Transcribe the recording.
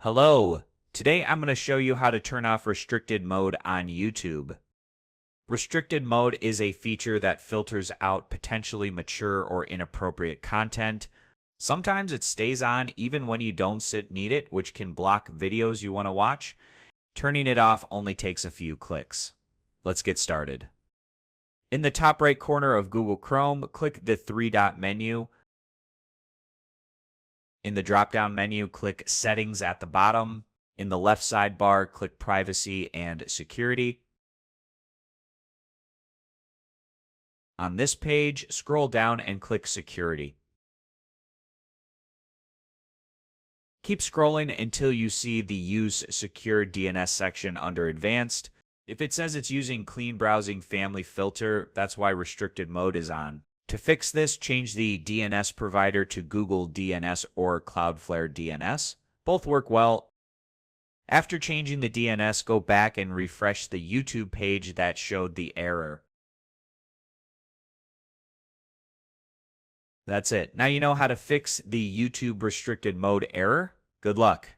Hello. Today I'm going to show you how to turn off restricted mode on YouTube. Restricted mode is a feature that filters out potentially mature or inappropriate content. Sometimes it stays on even when you don't need it, which can block videos you want to watch. Turning it off only takes a few clicks. Let's get started. In the top right corner of Google Chrome, click the three-dot menu. In the drop-down menu, click Settings at the bottom. In the left sidebar, click Privacy and Security. On this page, scroll down and click Security. Keep scrolling until you see the Use Secure DNS section under Advanced. If it says it's using Clean Browsing Family Filter, that's why restricted mode is on. To fix this, change the DNS provider to Google DNS or Cloudflare DNS. Both work well. After changing the DNS, go back and refresh the YouTube page that showed the error. That's it. Now you know how to fix the YouTube restricted mode error. Good luck.